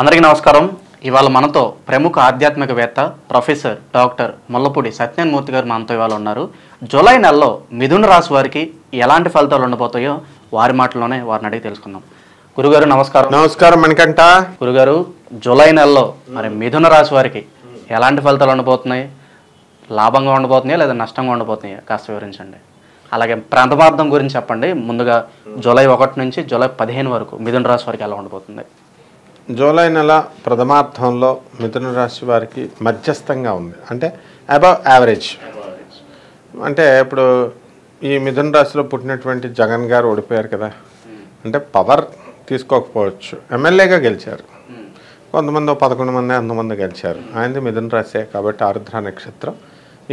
అందరికీ నమస్కారం. ఇవాళ మనతో ప్రముఖ ఆధ్యాత్మికవేత్త ప్రొఫెసర్ డాక్టర్ ముల్లపూడి సత్యనారాయణమూర్తి గారు మనతో ఇవాళ ఉన్నారు. జూలై నెలలో మిథున రాశి వారికి ఎలాంటి ఫలితాలు ఉండబోతాయో వారి మాటల్లోనే వారిని అడిగి తెలుసుకుందాం. గురుగారు నమస్కారం. నమస్కారం మణికంఠ. గురుగారు, జూలై నెలలో మరి మిథున రాశి వారికి ఎలాంటి ఫలితాలు ఉండబోతున్నాయి? లాభంగా ఉండబోతున్నాయా లేదా నష్టంగా ఉండబోతున్నాయా కాస్త వివరించండి. అలాగే ప్రాంతమార్థం గురించి చెప్పండి. ముందుగా జూలై 1 నుంచి జూలై 15 వరకు మిథున రాశి వారికి ఎలా ఉండబోతుంది? జూలై నెల ప్రథమార్థంలో మిథున రాశి వారికి మధ్యస్థంగా ఉంది, అంటే అబవ్ యావరేజ్. అంటే ఇప్పుడు ఈ మిథున రాశిలో పుట్టినటువంటి జగన్ గారు ఓడిపోయారు కదా, అంటే పవర్ తీసుకోకపోవచ్చు, ఎమ్మెల్యేగా గెలిచారు. కొంతమంది 11 మంది అంతమంది గెలిచారు. ఆయనది మిథున రాశే కాబట్టి ఆరుద్ర నక్షత్రం.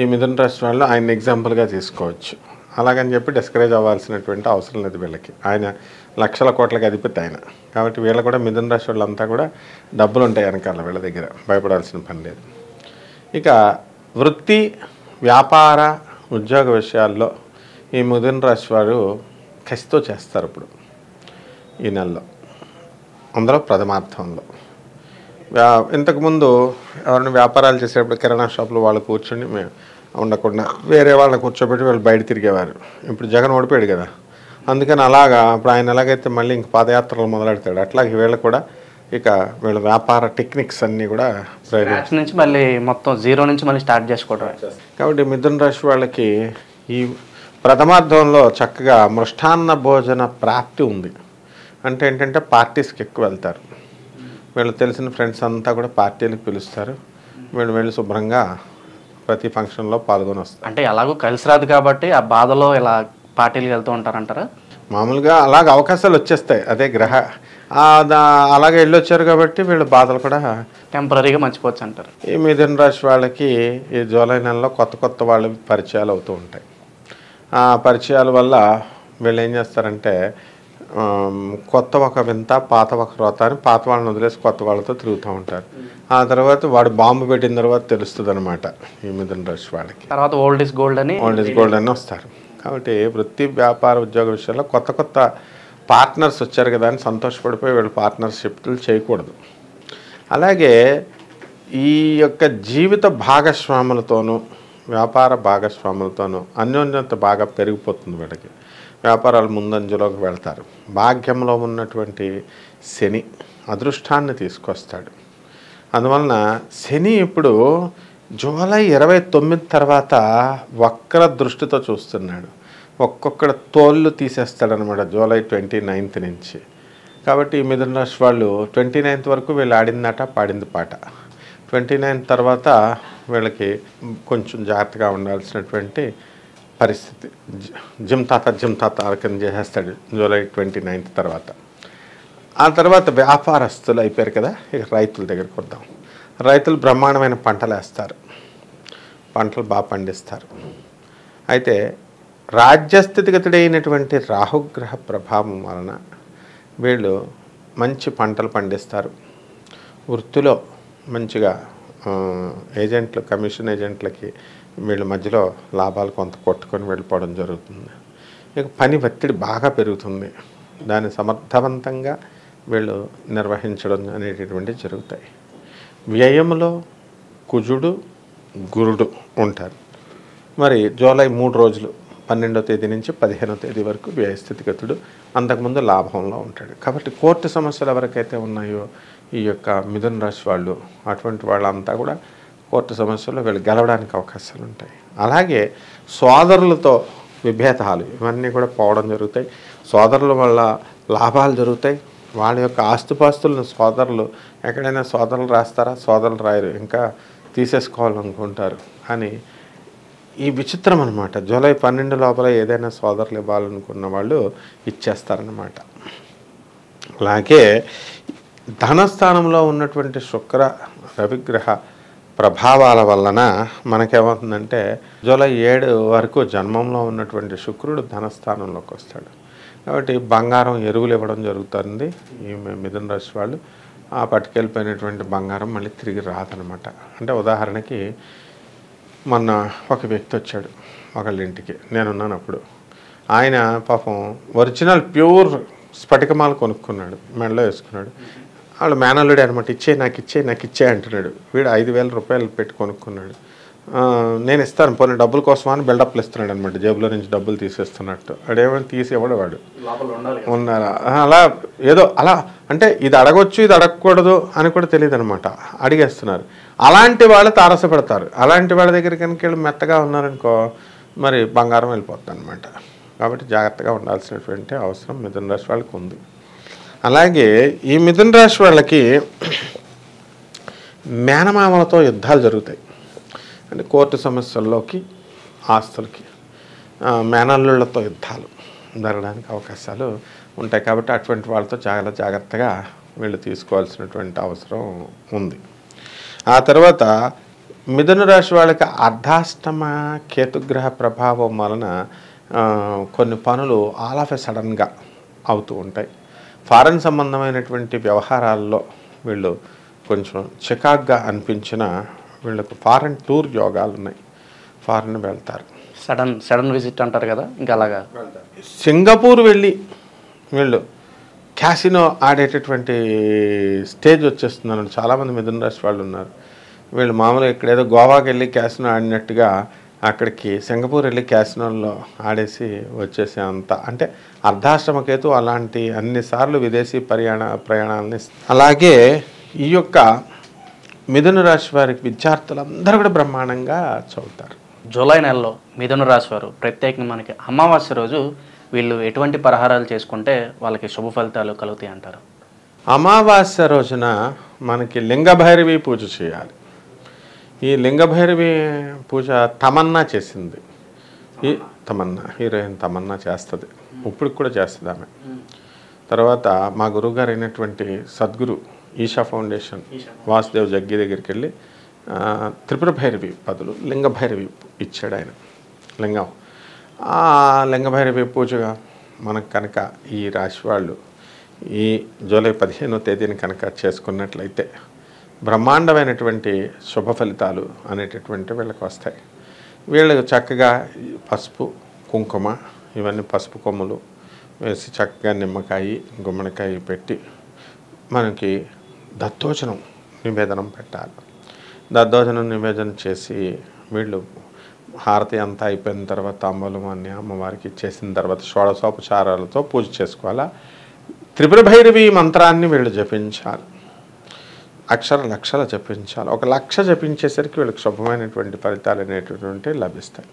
ఈ మిథున రాశి వాళ్ళు ఆయన ఎగ్జాంపుల్గా తీసుకోవచ్చు. అలాగని చెప్పి డిస్కరేజ్ అవ్వాల్సినటువంటి అవసరం లేదు వీళ్ళకి. ఆయన లక్షల కోట్లకి అధిపతి ఆయన కాబట్టి వీళ్ళు కూడా మిథున రాశి వాళ్ళంతా కూడా డబ్బులు ఉంటాయి వెనకాల, వీళ్ళ దగ్గర భయపడాల్సిన పని లేదు. ఇక వృత్తి, వ్యాపార, ఉద్యోగ విషయాల్లో ఈ మిథున రాశి వారు కసితో చేస్తారు. ఇప్పుడు ఈ నెలలో అందులో ప్రథమార్థంలో ఇంతకుముందు ఎవరైనా వ్యాపారాలు చేసేటప్పుడు కిరాణా షాపులు వాళ్ళు కూర్చొని ఉండకుండా వేరే వాళ్ళని కూర్చోబెట్టి వాళ్ళు బయట తిరిగేవారు. ఇప్పుడు జగన్ ఓడిపోయాడు కదా, అందుకని అలాగా ఇప్పుడు ఆయన ఎలాగైతే మళ్ళీ ఇంక పాదయాత్రలు మొదలెడతాడు అట్లాగే వీళ్ళు కూడా ఇక వీళ్ళ వ్యాపార టెక్నిక్స్ అన్నీ కూడా నుంచి మళ్ళీ మొత్తం జీరో నుంచి మళ్ళీ స్టార్ట్ చేసుకోవడం. కాబట్టి మిథున రాశి వాళ్ళకి ఈ ప్రథమార్థంలో చక్కగా మృష్టాన్న భోజన ప్రాప్తి ఉంది. అంటే ఏంటంటే పార్టీస్కి ఎక్కువ వెళ్తారు. వీళ్ళు తెలిసిన ఫ్రెండ్స్ అంతా కూడా పార్టీలకు పిలుస్తారు. వీళ్ళు వెళ్ళి శుభ్రంగా ప్రతి ఫంక్షన్లో పాల్గొని వస్తారు. అంటే ఎలాగో కలిసి రాదు కాబట్టి ఆ బాధలో ఇలా పార్టీలకు వెళ్తూ ఉంటారంటారా? మామూలుగా అలాగ అవకాశాలు వచ్చేస్తాయి, అదే గ్రహ అలాగే వెళ్ళొచ్చారు కాబట్టి వీళ్ళ బాధలు కూడా టెంపరీగా మర్చిపోవచ్చు అంటారు. ఈ మిథున రాశి వాళ్ళకి ఈ జూలై నెలలో కొత్త కొత్త వాళ్ళ పరిచయాలు అవుతూ ఉంటాయి. ఆ పరిచయాల వల్ల వీళ్ళు ఏం చేస్తారంటే కొత్త ఒక వింత పాత ఒక రోత అని పాత వాళ్ళని వదిలేసి కొత్త వాళ్ళతో తిరుగుతూ ఉంటారు. ఆ తర్వాత వాడు బాంబు పెట్టిన తర్వాత తెలుస్తుంది అనమాట ఈ మిథున రాశి వాళ్ళకి. తర్వాత ఓల్డ్ ఇస్ గోల్డ్ అని వస్తారు. కాబట్టి వృత్తి, వ్యాపార, ఉద్యోగ విషయాల్లో కొత్త కొత్త పార్ట్నర్స్ వచ్చారు కదా అని సంతోషపడిపోయి వీళ్ళు పార్ట్నర్షిప్లు చేయకూడదు. అలాగే ఈ యొక్క జీవిత భాగస్వాములతోనూ వ్యాపార భాగస్వాములతోనూ అన్యోన్యత బాగా పెరిగిపోతుంది. వీళ్ళకి వ్యాపారాలు ముందంజలోకి వెళ్తారు. భాగ్యంలో ఉన్నటువంటి శని అదృష్టాన్ని తీసుకొస్తాడు. అందువలన శని ఇప్పుడు జూలై 29 తర్వాత వక్ర దృష్టితో చూస్తున్నాడు. ఒక్కొక్కడ తోళ్ళు తీసేస్తాడనమాట జూలై 29 నుంచి. కాబట్టి ఈ మిథున రాశి వాళ్ళు 29 వరకు వీళ్ళు ఆడిందట పాడింది పాట. 29 తర్వాత వీళ్ళకి కొంచెం జాగ్రత్తగా ఉండాల్సినటువంటి పరిస్థితి. జిమ్ తాత ఆరకం చేసేస్తాడు జూలై 29 తర్వాత. ఆ తర్వాత వ్యాపారస్తులు అయిపోయారు కదా, ఇక రైతుల దగ్గరికి వద్దాం. రైతులు బ్రహ్మాండమైన పంటలు వేస్తారు, పంటలు బాగా పండిస్తారు. అయితే రాజ్యస్థితిగతుడైనటువంటి రాహుగ్రహ ప్రభావం వలన వీళ్ళు మంచి పంటలు పండిస్తారు. వృత్తిలో మంచిగా ఏజెంట్లు, కమిషన్ ఏజెంట్లకి వీళ్ళ మధ్యలో లాభాలు కొంత కొట్టుకొని వెళ్ళిపోవడం జరుగుతుంది. ఇక పని ఒత్తిడి బాగా పెరుగుతుంది. దాన్ని సమర్థవంతంగా వీళ్ళు నిర్వహించడం అనేటటువంటివి జరుగుతాయి. వ్యయంలో కుజుడు, గురుడు ఉంటారు. మరి జూలై 3 రోజులు 12వ తేదీ నుంచి 15వ తేదీ వరకు వ్యయస్థితిగతుడు, అంతకుముందు లాభంలో ఉంటాడు. కాబట్టి కోర్టు సమస్యలు ఎవరికైతే ఉన్నాయో ఈ యొక్క మిథున రాశి వాళ్ళు, అటువంటి వాళ్ళంతా కూడా కోర్టు సమస్యల్లో వీళ్ళు గెలవడానికి అవకాశాలు ఉంటాయి. అలాగే సోదరులతో విభేదాలు ఇవన్నీ కూడా పోవడం జరుగుతాయి. సోదరుల వల్ల లాభాలు జరుగుతాయి. వాళ్ళ యొక్క ఆస్తుపాస్తులను సోదరులు ఎక్కడైనా సోదరులు రాస్తారా? సోదరులు రాయరు, ఇంకా తీసేసుకోవాలనుకుంటారు. కానీ ఈ విచిత్రం అనమాట. జూలై 12 లోపల ఏదైనా సోదరులు ఇవ్వాలనుకున్న వాళ్ళు ఇచ్చేస్తారనమాట. అలాగే ధనస్థానంలో ఉన్నటువంటి శుక్ర రవిగ్రహ ప్రభావాల వలన మనకేమవుతుందంటే జూలై 7 వరకు జన్మంలో ఉన్నటువంటి శుక్రుడు ధనస్థానంలోకి వస్తాడు. కాబట్టి బంగారం, ఎరువులు ఇవ్వడం జరుగుతుంది ఈ మిథున రాశి వాళ్ళు. ఆ పట్టుకెళ్ళిపోయినటువంటి బంగారం మళ్ళీ తిరిగి రాదనమాట. అంటే ఉదాహరణకి మొన్న ఒక వ్యక్తి వచ్చాడు ఒకళ్ళ ఇంటికి, నేనున్నాను అప్పుడు. ఆయన పాపం ఒరిజినల్ ప్యూర్ స్ఫటికమాలు కొనుక్కున్నాడు, మెడలో వేసుకున్నాడు. వాళ్ళు మేనల్లుడే అనమాట, నాకు ఇచ్చే అంటున్నాడు. వీడు 5,000 రూపాయలు పెట్టి కొనుక్కున్నాడు. నేను ఇస్తాను పోనీ డబ్బుల కోసం అని బిల్డప్లు ఇస్తున్నాడు అనమాట, జేబులో నుంచి డబ్బులు తీసేస్తున్నట్టు. వాడేమని తీసి ఇవ్వడు, వాడు ఉన్నారా అలా ఏదో అలా అంటే ఇది అడగొచ్చు ఇది అడగకూడదు అని కూడా తెలియదు అనమాట, అడిగేస్తున్నారు. అలాంటి వాళ్ళు తారసపడతారు. అలాంటి వాళ్ళ దగ్గరికి కనుక వీళ్ళు మెత్తగా ఉన్నారనుకో మరి బంగారం వెళ్ళిపోతుంది అనమాట. కాబట్టి జాగ్రత్తగా ఉండాల్సినటువంటి అవసరం మిథున రాశి వాళ్ళకి ఉంది. అలాగే ఈ మిథున రాశి వాళ్ళకి మేనమామలతో యుద్ధాలు జరుగుతాయి. అంటే కోర్టు సమస్యల్లోకి, ఆస్తులకి, మేనల్లుళ్ళతో యుద్ధాలు జరగడానికి అవకాశాలు ఉంటాయి. కాబట్టి అటువంటి వాళ్ళతో చాలా జాగ్రత్తగా వీళ్ళు తీసుకోవాల్సినటువంటి అవసరం ఉంది. ఆ తర్వాత మిథున రాశి వాళ్ళకి అర్ధాష్టమ కేతుగ్రహ ప్రభావం వలన కొన్ని పనులు ఆల్ ఆఫ్ ఎ సడన్గా అవుతూ ఉంటాయి. ఫారెన్ సంబంధమైనటువంటి వ్యవహారాల్లో వీళ్ళు కొంచెం చికాగ్గా అనిపించిన వీళ్ళకు ఫారెన్ టూర్ యోగాలు ఉన్నాయి, ఫారెన్ వెళ్తారు. సడన్ విజిట్ అంటారు కదా, ఇంకా అలాగా సింగపూర్ వెళ్ళి వీళ్ళు క్యాసినో ఆడేటటువంటి స్టేజ్ వచ్చేస్తుందని చాలామంది మిథున రాశి వాళ్ళు ఉన్నారు. వీళ్ళు మామూలుగా ఇక్కడేదో గోవాకి వెళ్ళి క్యాసినో ఆడినట్టుగా అక్కడికి సింగపూర్ వెళ్ళి క్యాసినోల్లో ఆడేసి వచ్చేసే అంత అంటే అర్ధాష్టమకేతు అలాంటి అన్నిసార్లు విదేశీ ప్రయాణాలని. అలాగే ఈ యొక్క మిథున రాశి వారికి విద్యార్థులందరూ కూడా బ్రహ్మాండంగా చదువుతారు. జూలై నెలలో మిథున రాశి వారు ప్రత్యేకంగా మనకి అమావాస్య రోజు వీళ్ళు ఎటువంటి పరిహారాలు చేసుకుంటే వాళ్ళకి శుభ ఫలితాలు కలుగుతాయి అంటారు? అమావాస్య రోజున మనకి లింగభైరవి పూజ చేయాలి. ఈ లింగభైరవి పూజ తమన్నా చేసింది. ఈ తమన్నా హీరోయిన్ తమన్నా చేస్తుంది, ఇప్పుడు కూడా చేస్తుంది ఆమె. తర్వాత మా గురువుగారు అయినటువంటి సద్గురు ఈషా ఫౌండేషన్ వాసుదేవ్ జగ్గి దగ్గరికి వెళ్ళి త్రిపుర భైరవి బదులు లింగభైరవి ఇచ్చాడు ఆయన లింగం. ఆ లింగభైరవి పూజగా మనకు కనుక ఈ రాశి వాళ్ళు ఈ జూలై 15వ తేదీని కనుక చేసుకున్నట్లయితే బ్రహ్మాండమైనటువంటి శుభ ఫలితాలు అనేటటువంటి వీళ్ళకి వస్తాయి. వీళ్ళకి చక్కగా పసుపు కుంకుమ ఇవన్నీ పసుపు కొమ్ములు వేసి చక్కగా నిమ్మకాయ గుమ్మడికాయ పెట్టి మనకి దత్తోజనం నివేదనం పెట్టాలి. దద్దోజనం నివేదన చేసి వీళ్ళు హారతి అంతా అయిపోయిన తర్వాత తాంబూలం అన్ని అమ్మవారికి ఇచ్చేసిన తర్వాత షోడశోపచారాలతో పూజ చేసుకోవాలా. త్రిపుర భైరవి మంత్రాన్ని వీళ్ళు జపించాలి, లక్షలు జపించాలి. 1,00,000 జపించేసరికి వీళ్ళకి శుభమైనటువంటి ఫలితాలు అనేటటువంటి లభిస్తాయి.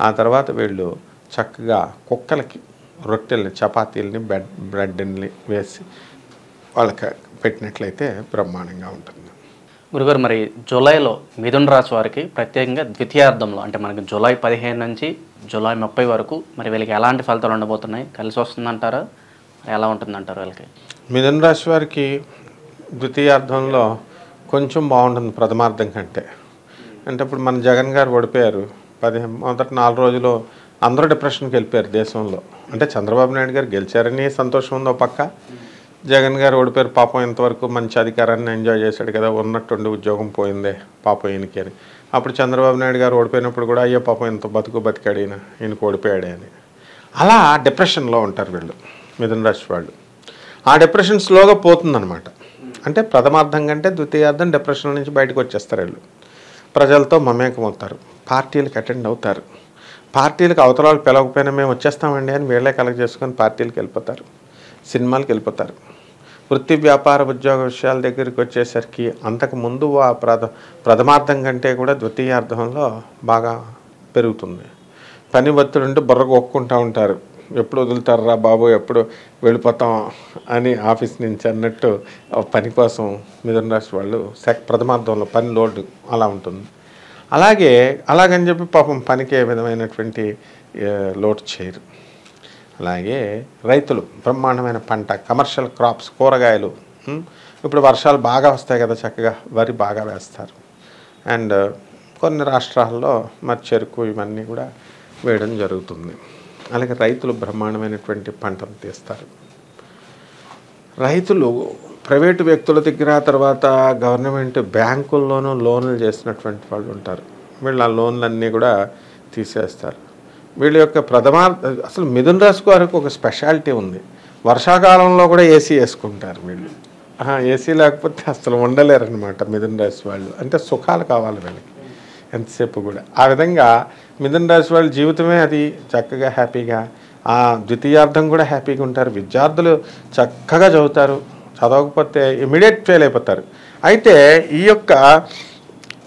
ఆ తర్వాత వీళ్ళు చక్కగా కుక్కలకి రొట్టెల్ని చపాతీలని బ్రెడ్ని వేసి వాళ్ళకి పెట్టినట్లయితే బ్రహ్మాండంగా ఉంటుంది. గురుగారు, మరి జూలైలో మిథున రాశి వారికి ప్రత్యేకంగా ద్వితీయార్థంలో అంటే మనకి జూలై 15 నుంచి జూలై 30 వరకు మరి వీళ్ళకి ఎలాంటి ఫలితాలు ఉండబోతున్నాయి? కలిసి వస్తుందంటారా, ఎలా ఉంటుందంటారు వీళ్ళకి? మిథున రాశి వారికి ద్వితీయార్థంలో కొంచెం బాగుంటుంది ప్రథమార్థం కంటే. అంటే ఇప్పుడు మన జగన్ గారు ఓడిపోయారు. మొదటి 4 రోజులు అందరూ డిప్రెషన్కి వెళ్ళిపోయారు దేశంలో. అంటే చంద్రబాబు నాయుడు గారు గెలిచారని సంతోషం ఉందో పక్క, జగన్ గారు ఓడిపోయారు పాపం, ఇంతవరకు మంచి అధికారాన్ని ఎంజాయ్ చేశాడు కదా, ఉన్నట్టుండి ఉద్యోగం పోయిందే పాపం ఈయనకి అని. అప్పుడు చంద్రబాబు నాయుడు గారు ఓడిపోయినప్పుడు కూడా అయ్యో పాపం ఇంత బతికాడు ఈయనకు ఓడిపోయాడే అని అలా డిప్రెషన్లో ఉంటారు వీళ్ళు మిథున రాశి వాళ్ళు. ఆ డిప్రెషన్ స్లోగా పోతుందన్నమాట. అంటే ప్రథమార్థం కంటే ద్వితీయార్థం డిప్రెషన్ నుంచి బయటకు వచ్చేస్తారు వీళ్ళు. ప్రజలతో మమేకం అవుతారు, పార్టీలకు అటెండ్ అవుతారు. పార్టీలకు అవతరాలు పిలవకపోయినా మేము వచ్చేస్తామండి అని వీళ్ళే కలెక్ట్ చేసుకొని పార్టీలకు వెళ్ళిపోతారు, సినిమాలకు వెళ్ళిపోతారు. వృత్తి వ్యాపార ఉద్యోగ విషయాల దగ్గరికి వచ్చేసరికి అంతకుముందు ప్రథమార్థం కంటే కూడా ద్వితీయార్థంలో బాగా పెరుగుతుంది. పని ఒత్తిడి ఉంటే బుర్ర కొక్కుంటూ ఉంటారు, ఎప్పుడు వదులుతారా బాబు, ఎప్పుడు వెళ్ళిపోతాం అని ఆఫీస్ నుంచి అన్నట్టు పని కోసం మిథున రాశి వాళ్ళు ప్రథమార్థంలో పని లోడ్ అలా ఉంటుంది. అలాగని చెప్పి పాపం పనికి ఏ విధమైనటువంటి లోడ్ చేయరు. అలాగే రైతులు బ్రహ్మాండమైన పంట, కమర్షియల్ క్రాప్స్, కూరగాయలు. ఇప్పుడు వర్షాలు బాగా వస్తాయి కదా, చక్కగా వరి బాగా వేస్తారు. అండ్ కొన్ని రాష్ట్రాల్లో మరి చెరుకు ఇవన్నీ కూడా వేయడం జరుగుతుంది. అలాగే రైతులు బ్రహ్మాండమైనటువంటి పంటలు తీస్తారు. రైతులు ప్రైవేటు వ్యక్తుల దగ్గర తర్వాత గవర్నమెంట్ బ్యాంకుల్లోనూ లోన్లు చేసినటువంటి వాళ్ళు ఉంటారు. వీళ్ళు ఆ లోన్లన్నీ కూడా తీసేస్తారు. వీళ్ళ యొక్క అసలు మిథున రాశి వారికి ఒక స్పెషాలిటీ ఉంది, వర్షాకాలంలో కూడా ఏసీ వేసుకుంటారు వీళ్ళు. ఏసీ లేకపోతే అసలు ఉండలేరనమాట మిథున రాశి వాళ్ళు. అంటే సుఖాలు కావాలి వీళ్ళకి ఎంతసేపు కూడా. ఆ విధంగా మిథున రాశి వాళ్ళ జీవితమే అది చక్కగా హ్యాపీగా, ఆ ద్వితీయార్థం కూడా హ్యాపీగా ఉంటారు. విద్యార్థులు చక్కగా చదువుతారు, చదవకపోతే ఇమీడియట్ ఫెయిల్ అయిపోతారు. అయితే ఈ యొక్క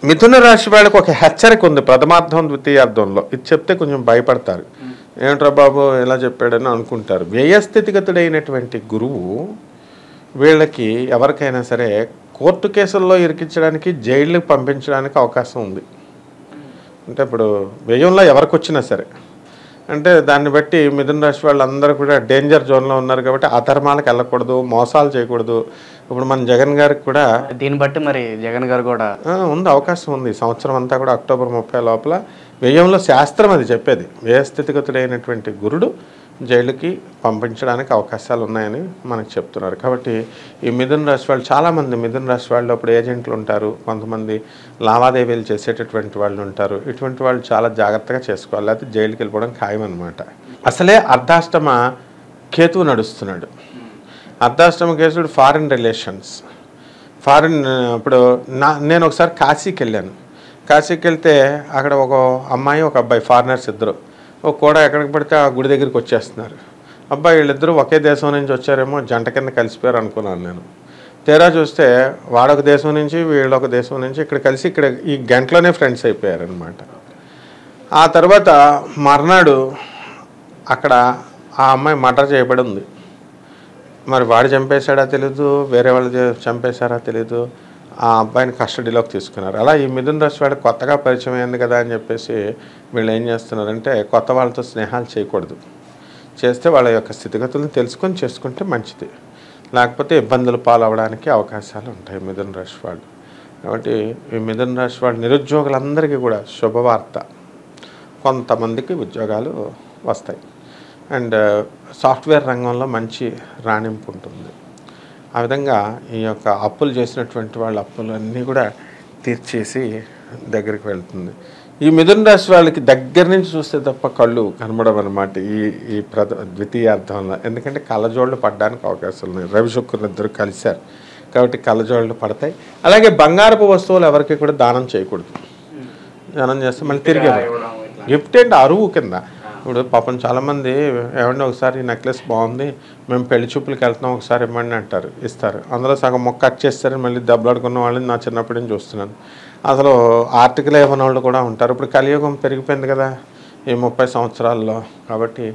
మిథున రాశి వాళ్ళకి ఒక హెచ్చరిక ఉంది ప్రథమార్థం ద్వితీయార్థంలో. ఇది చెప్తే కొంచెం భయపడతారు. ఏంట్రా బాబు ఇలా చెప్పాడని అనుకుంటారు. వ్యయస్థితిగతుడైనటువంటి గురువు వీళ్ళకి ఎవరికైనా సరే కోర్టు కేసుల్లో ఇరికించడానికి, జైళ్ళకి పంపించడానికి అవకాశం ఉంది. అంటే ఇప్పుడు వ్యయంలో ఎవరికి వచ్చినా సరే, అంటే దాన్ని బట్టి మిథున రాశి వాళ్ళందరూ కూడా డేంజర్ జోన్లో ఉన్నారు కాబట్టి అధర్మాలకు వెళ్ళకూడదు, మోసాలు చేయకూడదు. ఇప్పుడు మన జగన్ గారికి కూడా దీన్ని బట్టి మరి జగన్ గారు కూడా ఉంది, అవకాశం ఉంది. సంవత్సరం అంతా కూడా అక్టోబర్ 30 లోపల వ్యయంలో శాస్త్రం అది చెప్పేది, వ్యయస్థితిగతుడైనటువంటి గురుడు జైలుకి పంపించడానికి అవకాశాలు ఉన్నాయని మనకు చెప్తున్నారు. కాబట్టి ఈ మిథున రాశి వాళ్ళు చాలామంది మిథున రాశి వాళ్ళు అప్పుడు ఏజెంట్లు ఉంటారు, కొంతమంది లావాదేవీలు చేసేటటువంటి వాళ్ళు ఉంటారు. ఇటువంటి వాళ్ళు చాలా జాగ్రత్తగా చేసుకోవాలి, లేకపోతే జైలుకి వెళ్ళిపోవడం ఖాయం అనమాట. అసలే అర్ధాష్టమ కేతువు నడుస్తున్నాడు. అర్ధాష్టమ కేతుడు ఫారిన్ రిలేషన్స్, ఫారిన్. ఇప్పుడు నేను ఒకసారి కాశీకి వెళ్ళాను. కాశీకి వెళ్తే అక్కడ ఒక అమ్మాయి ఒక అబ్బాయి ఫారినర్స్ ఇద్దరు కూడా ఎక్కడికి పడితే ఆ గుడి దగ్గరికి వచ్చేస్తున్నారు. అబ్బాయి వీళ్ళిద్దరూ ఒకే దేశం నుంచి వచ్చారేమో, జంట కింద కలిసిపోయారు అనుకున్నాను నేను. తీరా చూస్తే వాడొక దేశం నుంచి వీళ్ళొక దేశం నుంచి ఇక్కడ కలిసి ఇక్కడ ఈ గంటలోనే ఫ్రెండ్స్ అయిపోయారనమాట. ఆ తర్వాత మర్నాడు అక్కడ ఆ అమ్మాయి మర్డర్ చేయబడి ఉంది. మరి వాడు చంపేశాడా తెలీదు, వేరే వాళ్ళు చంపేశారా తెలీదు. ఆ అబ్బాయిని కస్టడీలోకి తీసుకున్నారు. అలా ఈ మిథున రాశి వాడికి కొత్తగా పరిచయం అయింది కదా అని చెప్పేసి వీళ్ళు ఏం చేస్తున్నారంటే కొత్త వాళ్ళతో స్నేహాలు చేయకూడదు. చేస్తే వాళ్ళ యొక్క స్థితిగతులను తెలుసుకొని చేసుకుంటే మంచిది, లేకపోతే ఇబ్బందులు పాలవడానికి అవకాశాలు ఉంటాయి మిథున రాశి వాళ్ళు. కాబట్టి ఈ మిథున రాశి వాళ్ళు నిరుద్యోగులందరికీ కూడా శుభవార్త, కొంతమందికి ఉద్యోగాలు వస్తాయి. అండ్ సాఫ్ట్వేర్ రంగంలో మంచి రాణింపు ఉంటుంది. ఆ విధంగా ఈ యొక్క అప్పులు చేసినటువంటి వాళ్ళ అప్పులు అన్నీ కూడా తీర్చేసి దగ్గరికి వెళ్తుంది. ఈ మిథున రాశి వాళ్ళకి దగ్గర నుంచి చూస్తే తప్ప కళ్ళు కనబడవు అనమాట ఈ ద్వితీయార్థంలో. ఎందుకంటే కళ్ళజోళ్ళు పడడానికి అవకాశాలు ఉన్నాయి. రవి శుక్రులు ఇద్దరు కలిశారు కాబట్టి కళ్ళజోళ్ళు పడతాయి. అలాగే బంగారపు వస్తువులు ఎవరికి కూడా దానం చేయకూడదు. దానం చేస్తే మళ్ళీ తిరిగి గిఫ్ట్ అంటే అరువు కింద. ఇప్పుడు పాపం చాలామంది ఏమంటే ఒకసారి నెక్లెస్ బాగుంది, మేము పెళ్లి చూపులకు వెళ్తున్నాం, ఒకసారి ఇవ్వండి అంటారు, ఇస్తారు. అందులో సగం మొక్క కట్ చేస్తారు, మళ్ళీ దెబ్బలాడుకున్న వాళ్ళని నా చిన్నప్పటి నుంచి చూస్తున్నాను. అసలు ఆర్టికల్ ఇవ్వని వాళ్ళు కూడా ఉంటారు. ఇప్పుడు కలియుగం పెరిగిపోయింది కదా ఈ 30 సంవత్సరాల్లో. కాబట్టి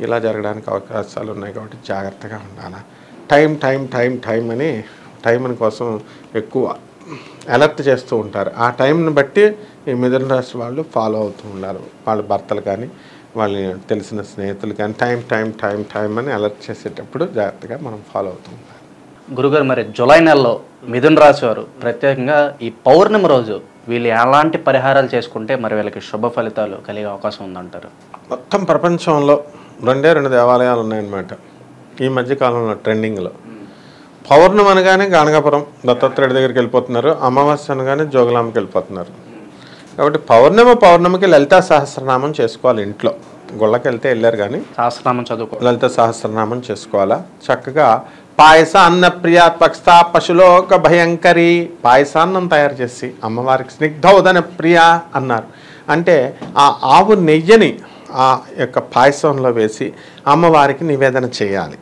ఇలా జరగడానికి అవకాశాలు ఉన్నాయి. కాబట్టి జాగ్రత్తగా ఉండాలి. టైం అని టైం కోసం ఎక్కువ అలర్ట్ చేస్తూ ఉంటారు. ఆ టైంని బట్టి ఈ మిథున రాశి వాళ్ళు ఫాలో అవుతూ ఉండాలి. వాళ్ళ భర్తలు కానీ వాళ్ళ తెలిసిన స్నేహితులు కానీ టైం అని అలర్ట్ చేసేటప్పుడు జాగ్రత్తగా మనం ఫాలో అవుతూ ఉండాలి. గురుగారు, మరి జూలై నెలలో మిథున రాశి వారు ప్రత్యేకంగా ఈ పౌర్ణమి రోజు వీళ్ళు ఎలాంటి పరిహారాలు చేసుకుంటే మరి వీళ్ళకి శుభ ఫలితాలు కలిగే అవకాశం ఉందంటారు? మొత్తం ప్రపంచంలో 2 దేవాలయాలు ఉన్నాయన్నమాట ఈ మధ్యకాలంలో ట్రెండింగ్లో. పౌర్ణమి అనగానే గానగాపురం దత్తాత్రేయుడి దగ్గరికి వెళ్ళిపోతున్నారు, అమావాస్య అనగానే జోగులాంబకి వెళ్ళిపోతున్నారు. కాబట్టి పౌర్ణమికి లలితా సహస్రనామం చేసుకోవాలి. ఇంట్లో గుళ్ళకి వెళ్తే వెళ్ళారు కానీ సహస్రనామం చదువుకో, లలిత సహస్రనామం చేసుకోవాలా. చక్కగా పాయస అన్న ప్రియా త్వక్స్థా పశులోక భయంకరి, పాయసాన్నం తయారు చేసి అమ్మవారికి స్నిగ్ధౌదన ప్రియ అన్నారు. అంటే ఆ ఆవు నెయ్యిని ఆ యొక్క పాయసంలో వేసి అమ్మవారికి నివేదన చేయాలి.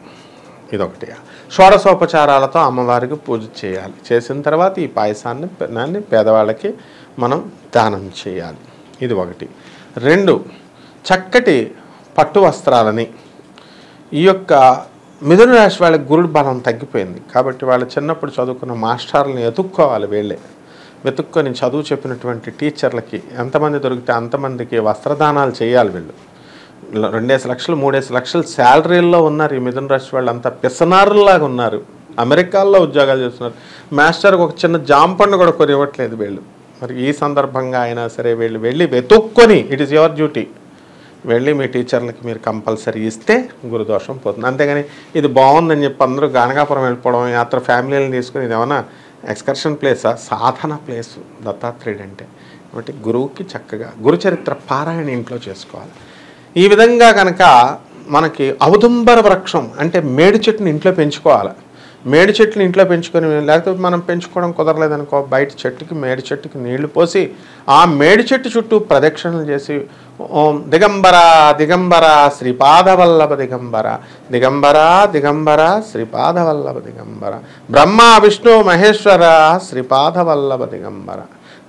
ఇదొకటి. షోడశోపచారాలతో అమ్మవారికి పూజ చేయాలి. చేసిన తర్వాత ఈ పాయసాన్ని పేదవాళ్ళకి మనం దానం చేయాలి. ఇది ఒకటి. 2, చక్కటి పట్టు వస్త్రాలని. ఈ యొక్క మిథున రాశి వాళ్ళకి గురుడు బలం తగ్గిపోయింది కాబట్టి వాళ్ళు చిన్నప్పుడు చదువుకున్న మాస్టర్లను ఎతుక్కోవాలి. వీళ్ళే వెతుక్కొని చదువు చెప్పినటువంటి టీచర్లకి ఎంతమంది దొరికితే అంతమందికి వస్త్రదానాలు చేయాలి. వీళ్ళు 2 లక్షలు 3 లక్షలు శాలరీల్లో ఉన్నారు. ఈ మిథున రాశి వాళ్ళు అంతా పిసనారులాగా ఉన్నారు. అమెరికాల్లో ఉద్యోగాలు చేస్తున్నారు. మాస్టర్కి ఒక చిన్న జామ పండు కూడా కొని ఇవ్వట్లేదు వీళ్ళు. మరి ఈ సందర్భంగా అయినా సరే వీళ్ళు వెళ్ళి వెతుక్కొని, ఇట్ ఈస్ యువర్ డ్యూటీ, వెళ్ళి మీ టీచర్లకి మీరు కంపల్సరీ ఇస్తే గురుదోషం పోతుంది. అంతేగాని ఇది బాగుందని చెప్పి అందరూ గానగాపురం వెళ్ళిపోవడం, యాత్ర ఫ్యామిలీని తీసుకుని ఇది ఏమన్నా ఎక్స్కర్షన్ ప్లేసా? సాధన ప్లేసు దత్తాత్రేయుడు అంటే. కాబట్టి గురువుకి చక్కగా గురుచరిత్ర పారాయణ ఇంట్లో చేసుకోవాలి. ఈ విధంగా కనుక మనకి ఔదుంబర వృక్షం అంటే మేడి చెట్టుని ఇంట్లో పెంచుకోవాలి. మేడి చెట్లు ఇంట్లో పెంచుకొని, లేకపోతే మనం పెంచుకోవడం కుదరలేదనుకో, బయట చెట్టుకి మేడి చెట్టుకి నీళ్లు పోసి ఆ మేడి చెట్టు చుట్టూ ప్రదక్షిణలు చేసి ఓం దిగంబర దిగంబర శ్రీపాదవల్లభ దిగంబర దిగంబర దిగంబర శ్రీపాదవల్లభ దిగంబర బ్రహ్మ విష్ణు మహేశ్వర శ్రీపాదవల్లభ దిగంబర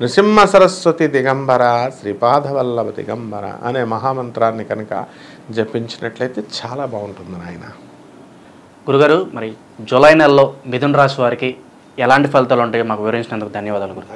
నృసింహ సరస్వతి దిగంబర శ్రీపాదవల్లభ దిగంబర అనే మహామంత్రాన్ని కనుక జపించినట్లయితే చాలా బాగుంటుంది నాయన. గురుగారు, మరి జూలై నెలలో మిథున రాశి వారికి ఎలాంటి ఫలితాలు ఉంటాయో మాకు వివరించినందుకు ధన్యవాదాలు గురు.